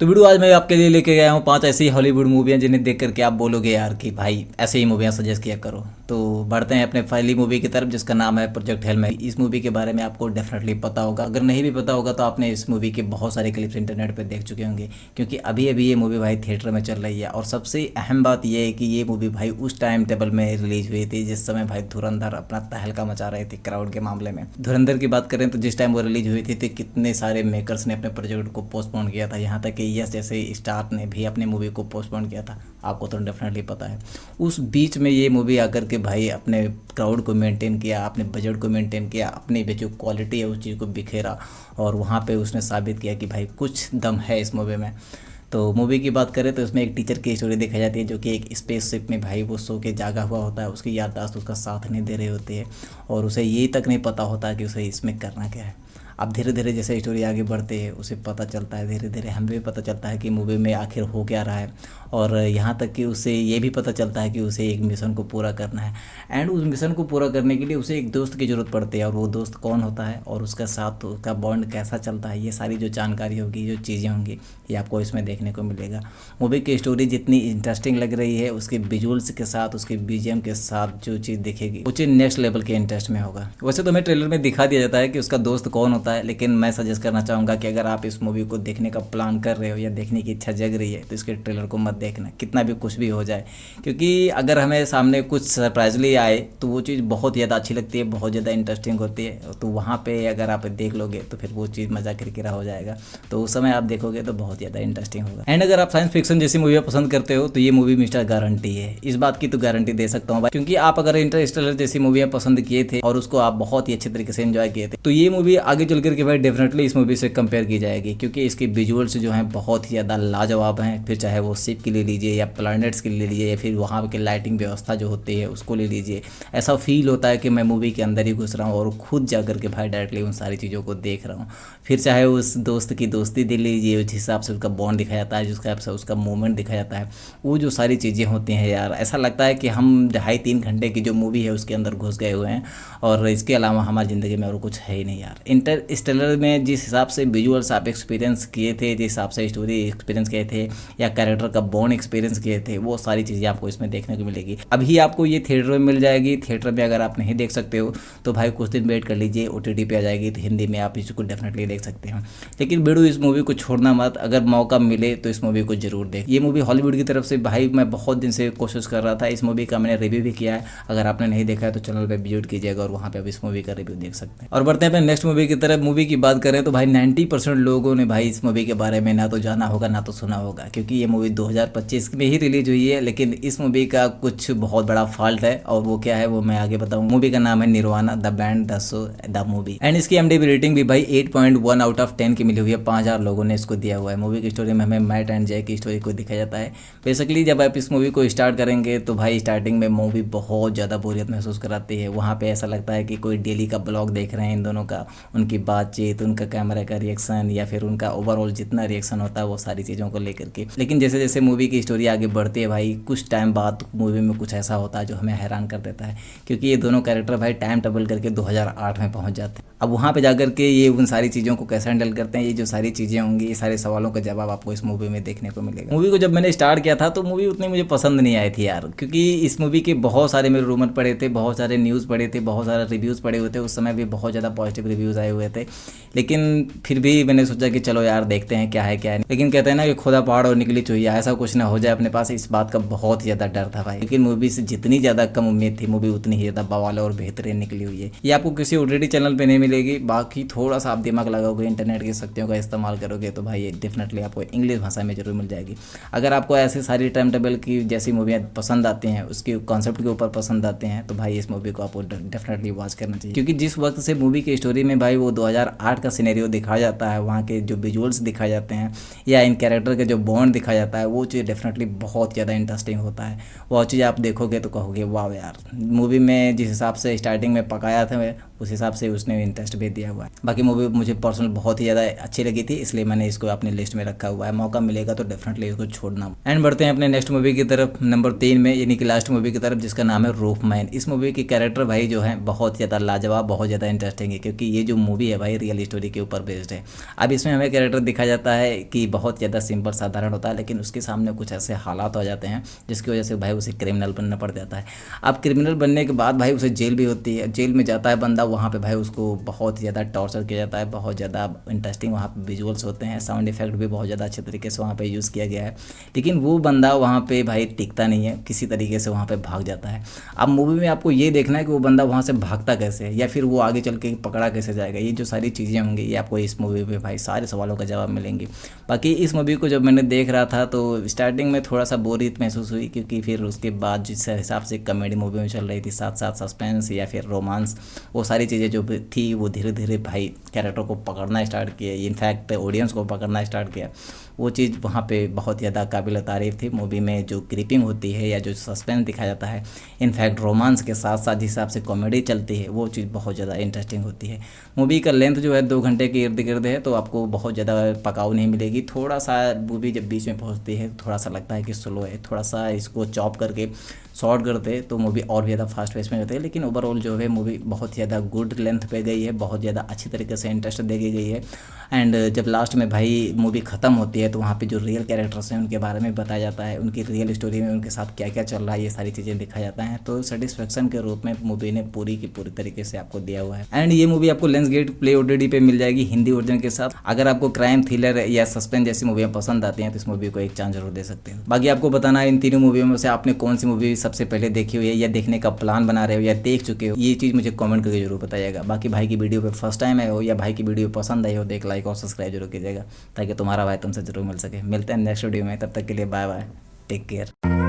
तो वीडियो आज मैं आपके लिए लेके गया हूँ 5 ऐसी हॉलीवुड मूवियाँ जिन्हें देख करके आप बोलोगे यार कि भाई ऐसे ही मूवियाँ सजेस्ट किया करो। तो बढ़ते हैं अपने पहली मूवी की तरफ जिसका नाम है प्रोजेक्ट हेलमेट। इस मूवी के बारे में आपको डेफिनेटली पता होगा, अगर नहीं भी पता होगा तो आपने इस मूवी के बहुत सारे क्लिप्स इंटरनेट पर देख चुके होंगे, क्योंकि अभी अभी ये मूवी भाई थिएटर में चल रही है। और सबसे अहम बात यह है कि ये मूवी भाई उस टाइम टेबल में रिलीज हुई थी जिस समय भाई धुरंधर अपना तहलका मचा रहे थे क्राउड के मामले में। धुरंधर की बात करें तो जिस टाइम वो रिलीज हुई थी तो कितने सारे मेकर्स ने अपने प्रोजेक्ट को पोस्टपोन किया था, यहाँ तक कि यस जैसे स्टार ने भी अपनी मूवी को पोस्टपोन किया था, आपको तो डेफिनेटली पता है। उस बीच में ये मूवी आकर के भाई अपने क्राउड को मेंटेन किया, अपने बजट को मेंटेन किया, अपनी जो क्वालिटी है उस चीज़ को बिखेरा और वहाँ पे उसने साबित किया कि भाई कुछ दम है इस मूवी में। तो मूवी की बात करें तो इसमें एक टीचर की स्टोरी दिखाई जाती है जो कि एक स्पेसशिप में भाई वो सो के जागा हुआ होता है, उसकी याददाश्त उसका साथ नहीं दे रही होती है और उसे ये तक नहीं पता होता कि उसे इसमें करना क्या है। अब धीरे धीरे जैसे स्टोरी आगे बढ़ती है उसे पता चलता है, धीरे धीरे हमें भी पता चलता है कि मूवी में आखिर हो क्या रहा है। और यहाँ तक कि उसे ये भी पता चलता है कि उसे एक मिशन को पूरा करना है एंड उस मिशन को पूरा करने के लिए उसे एक दोस्त की ज़रूरत पड़ती है और वो दोस्त कौन होता है और उसका साथ उसका बॉन्ड कैसा चलता है, ये सारी जो जानकारी होगी, जो चीज़ें होंगी, ये आपको इसमें देखने को मिलेगा। मूवी की स्टोरी जितनी इंटरेस्टिंग लग रही है उसके विजुअल्स के साथ, उसके बीजीएम के साथ जो चीज़ दिखेगी वो चीज़ नेक्स्ट लेवल के इंटरेस्ट में होगा। वैसे तो हमें ट्रेलर में दिखा दिया जाता है कि उसका दोस्त कौन होता है, लेकिन मैं सजेस्ट करना चाहूँगा कि अगर आप इस मूवी को देखने का प्लान कर रहे हो या देखने की इच्छा जग रही है तो इसके ट्रेलर को मत देखना, कितना भी कुछ भी हो जाए, क्योंकि अगर हमें सामने कुछ सरप्राइजली आए तो वो चीज़ बहुत ज़्यादा अच्छी लगती है, बहुत ज़्यादा इंटरेस्टिंग होती है। तो वहाँ पे अगर आप देख लोगे तो फिर वो चीज़ मज़ा किरकिरा हो जाएगा, तो उस समय आप देखोगे तो बहुत ज़्यादा इंटरेस्टिंग होगा। एंड अगर आप साइंस फिक्शन जैसी मूवियाँ पसंद करते हो तो ये मूवी मिस्टर गारंटी है, इस बात की तो गारंटी दे सकता हूँ भाई, क्योंकि आप अगर इंटरस्टेलर जैसी मूवियाँ पसंद किए थे और उसको आप बहुत ही अच्छे तरीके से एंजॉय किए थे तो ये मूवी आगे चल करके भाई डेफिनेटली इस मूवी से कंपेयर की जाएगी, क्योंकि इसके विजुअल्स जो हैं बहुत ही ज़्यादा लाजवाब हैं। फिर चाहे वो शिप के लिए लीजिए या प्लैनेट्स के लिए लीजिए या फिर वहाँ की लाइटिंग व्यवस्था जो होती है उसको ले लीजिए, ऐसा फील होता है कि मैं मूवी के अंदर ही घुस रहा हूँ और खुद जा कर के भाई डायरेक्टली उन सारी चीज़ों को देख रहा हूँ। फिर चाहे उस दोस्त की दोस्ती दे लीजिए, उस हिसाब से उसका बॉन्ड दिखाया जाता है, जिस हिसाब से उसका मूवमेंट दिखाया जाता है, वो जो सारी चीज़ें होती हैं यार, ऐसा लगता है कि हम 2.5-3 घंटे की जो मूवी है उसके अंदर घुस गए हुए हैं और इसके अलावा हमारी ज़िंदगी में और कुछ है ही नहीं यार। इंटरस्टेलर में जिस हिसाब से विजुअल्स आप एक्सपीरियंस किए थे, जिस हिसाब से स्टोरी एक्सपीरियंस किए थे या कैरेक्टर का बॉन्ड एक्सपीरियंस किए थे, वो सारी चीज़ें आपको इसमें देखने को मिलेगी। अभी आपको ये थिएटर में मिल जाएगी, थिएटर में अगर आप नहीं देख सकते हो तो भाई कुछ दिन वेट कर लीजिए, OTT पे आ जाएगी तो हिंदी में आप इसको डेफिनेटली देख सकते हो। लेकिन बेड़ू इस मूवी को छोड़ना मत, अगर मौका मिले तो इस मूवी को जरूर देख। ये मूवी हॉलीवुड की तरफ से भाई मैं बहुत दिन से कोशिश कर रहा था, इस मूवी का मैंने रिव्यू भी किया है, अगर आपने नहीं देखा है तो चैनल पर विजिट कीजिएगा और वहाँ पर इस मूवी का रिव्यू देख सकते हैं। और बढ़ते हैं अपने नेक्स्ट मूवी की तरफ। मूवी की बात करें तो भाई 90% लोगों ने भाई इस मूवी के बारे में ना तो जाना होगा ना तो सुना होगा, क्योंकि ये मूवी 2025 में ही रिलीज हुई है। लेकिन इस मूवी का कुछ बहुत बड़ा फॉल्ट है और वो क्या है वो मैं आगे बताऊँ। मूवी का नाम है Nirvana the band the show the movie and इसकी IMDb रेटिंग भी भाई 8.1 आउट ऑफ 10 की मिली हुई है, 5000 लोगों ने इसको दिया हुआ है। मूवी की स्टोरी में हमें मैट एंड जय की स्टोरी को दिखाया जाता है। बेसिकली जब आप इस मूवी को स्टार्ट करेंगे तो भाई स्टार्टिंग में मूवी बहुत ज़्यादा बोरियत महसूस कराती है। वहाँ पे ऐसा लगता है कि कोई डेली का ब्लॉग देख रहे हैं इन दोनों का, उनकी बातचीत, उनका कैमरा का रिएक्शन या फिर उनका ओवरऑल जितना रिएक्शन होता है वो सारी चीज़ों को लेकर के। लेकिन जैसे जैसे मूवी की स्टोरी आगे बढ़ती है भाई कुछ टाइम बाद मूवी में कुछ ऐसा होता है जो हमें हैरान कर देता है, क्योंकि ये दोनों कैरेक्टर भाई टाइम ट्रेवल करके 2008 में पहुंच जाते हैं। अब वहाँ पे जाकर के ये उन सारी चीज़ों को कैसे हैंडल करते हैं, ये जो सारी चीज़ें होंगी, ये सारे सवालों का जवाब आपको इस मूवी में देखने को मिलेगा। मूवी को जब मैंने स्टार्ट किया था तो मूवी उतनी मुझे पसंद नहीं आई थी यार, क्योंकि इस मूवी के बहुत सारे मेरे रूमर पड़े थे, बहुत सारे न्यूज़ पड़े थे, बहुत सारे रिव्यूज़ पड़े हुए थे, उस समय भी बहुत ज़्यादा पॉजिटिव रिव्यूज़ आए हुए थे। लेकिन फिर भी मैंने सोचा कि चलो यार देखते हैं क्या है क्या नहीं। लेकिन कहते हैं ना कि खुदा पहाड़ और निकली चुहिया, ऐसा कुछ ना हो जाए अपने पास, इस बात का बहुत ज़्यादा डर था भाई। लेकिन मूवी से जितनी ज़्यादा कम उम्मीद थी मूवी उतनी ही ज़्यादा बवाल और बेहतरीन निकली हुई है। ये आपको किसी OTT चैनल पे नहीं मिलेगी, बाकी थोड़ा सा आप दिमाग लगाओगे, इंटरनेट की शक्तियों का इस्तेमाल करोगे तो भाई ये डेफिनेटली आपको इंग्लिश भाषा में जरूर मिल जाएगी। अगर आपको ऐसे सारी टाइम टेबल की जैसी मूवियाँ पसंद आती हैं, उसके कॉन्सेप्ट के ऊपर पसंद आते हैं तो भाई इस मूवी को आपको डेफिनेटली वॉच करना चाहिए, क्योंकि जिस वक्त से मूवी की स्टोरी में भाई वो 2008 का सिनेरियो दिखाया जाता है, वहाँ के जो विजुअल्स दिखाए जाते हैं या इन कैरेक्टर के जो बॉन्ड दिखाया जाता है, वो चीज़ डेफिनेटली बहुत ज़्यादा इंटरेस्टिंग होता है। वो चीज़ आप देखोगे तो कहोगे वाह यार, मूवी में जिस हिसाब से स्टार्टिंग में पकाया था उस हिसाब से उसने इंटरेस्ट भी दिया हुआ है। बाकी मूवी मुझे पर्सनल बहुत ही ज़्यादा अच्छी लगी थी, इसलिए मैंने इसको अपनी लिस्ट में रखा हुआ है। मौका मिलेगा तो डेफिनेटली इसको छोड़ना। एंड बढ़ते हैं अपने नेक्स्ट मूवी की तरफ, नंबर 3 में, यानी कि लास्ट मूवी की तरफ, जिसका नाम है रूफमैन। इस मूवी की कैरेक्टर भाई जो है बहुत ज़्यादा लाजवाब, बहुत ज़्यादा इंटरेस्टिंग है, क्योंकि ये जो मूवी है भाई रियल स्टोरी के ऊपर बेस्ड है। अब इसमें हमें कैरेक्टर दिखा जाता है कि बहुत ज़्यादा सिंपल साधारण होता है, लेकिन उसके सामने कुछ ऐसे हालात हो जाते हैं जिसकी वजह से भाई उसे क्रिमिनल बनना पड़ जाता है। अब क्रिमिनल बनने के बाद भाई उसे जेल भी होती है, जेल में जाता है बंदा, वहाँ पे भाई उसको बहुत ज़्यादा टॉर्चर किया जाता है, बहुत ज़्यादा इंटरेस्टिंग वहाँ पे विजुअल्स होते हैं, साउंड इफेक्ट भी बहुत ज़्यादा अच्छे तरीके से वहाँ पे यूज़ किया गया है। लेकिन वो बंदा वहाँ पे भाई टिकता नहीं है, किसी तरीके से वहाँ पे भाग जाता है। अब मूवी में आपको ये देखना है कि वो बंदा वहाँ से भागता कैसे है, या फिर वो आगे चल के पकड़ा कैसे जाएगा। ये जो सारी चीज़ें होंगी ये आपको इस मूवी में भाई सारे सवालों का जवाब मिलेंगे। बाकी इस मूवी को जब मैंने देख रहा था तो स्टार्टिंग में थोड़ा सा बोरियत महसूस हुई, क्योंकि फिर उसके बाद जिस हिसाब से कॉमेडी मूवी में चल रही थी, साथ साथ सस्पेंस या फिर रोमांस, वो सारी चीज़ें जो थी वो धीरे धीरे भाई कैरेक्टर को पकड़ना स्टार्ट किया, इनफैक्ट ऑडियंस को पकड़ना स्टार्ट किया। वो चीज़ वहाँ पे बहुत ज़्यादा काबिल तारीफ़ थी। मूवी में जो क्रीपिंग होती है या जो सस्पेंस दिखाया जाता है, इनफैक्ट रोमांस के साथ साथ जिस हिसाब से कॉमेडी चलती है, वो चीज़ बहुत ज़्यादा इंटरेस्टिंग होती है। मूवी का लेंथ जो है 2 घंटे के इर्द गिर्द है, तो आपको बहुत ज़्यादा पकाऊ नहीं मिलेगी। थोड़ा सा मूवी जब बीच में पहुँचती है थोड़ा सा लगता है कि स्लो है, थोड़ा सा इसको चॉप करके शॉर्ट करते तो मूवी और भी ज़्यादा फास्ट पेस में रहती है। लेकिन ओवरऑल जो है मूवी बहुत ज़्यादा गुड लेंथ पे गई है, बहुत ज़्यादा अच्छी तरीके से इंटरेस्ट दे गई है। एंड जब लास्ट में भाई मूवी ख़त्म होती है तो वहाँ पे जो रियल कैरेक्टर्स हैं उनके बारे में बताया जाता है, उनकी रियल स्टोरी में उनके साथ क्या क्या चल रहा है, ये सारी चीज़ें दिखाया जाता है। तो सेटिस्फेक्शन के रूप में मूवी ने पूरी की पूरी तरीके से आपको दिया हुआ है। एंड ये मूवी आपको लेंसगेट प्ले ओटीटी पे मिल जाएगी हिंदी वर्जन के साथ। अगर आपको क्राइम थ्रिलर या सस्पेंस जैसी मूवियाँ पसंद आती हैं तो इस मूवी को एक चांस जरूर दे सकते हैं। बाकी आपको बताना है इन तीनों मूवियों में से आपने कौन सी मूवी सबसे पहले देखी हुई है, या देखने का प्लान बना रहे हो, या देख चुके हो, ये चीज़ मुझे कमेंट करके जरूर बताइएगा। बाकी भाई की वीडियो पे फर्स्ट टाइम आए हो या भाई की वीडियो पसंद आई हो तो एक लाइक और सब्सक्राइब जरूर कीजिएगा, ताकि तुम्हारा भाई तुमसे जरूर मिल सके। मिलते हैं नेक्स्ट वीडियो में, तब तक के लिए बाय बाय, टेक केयर।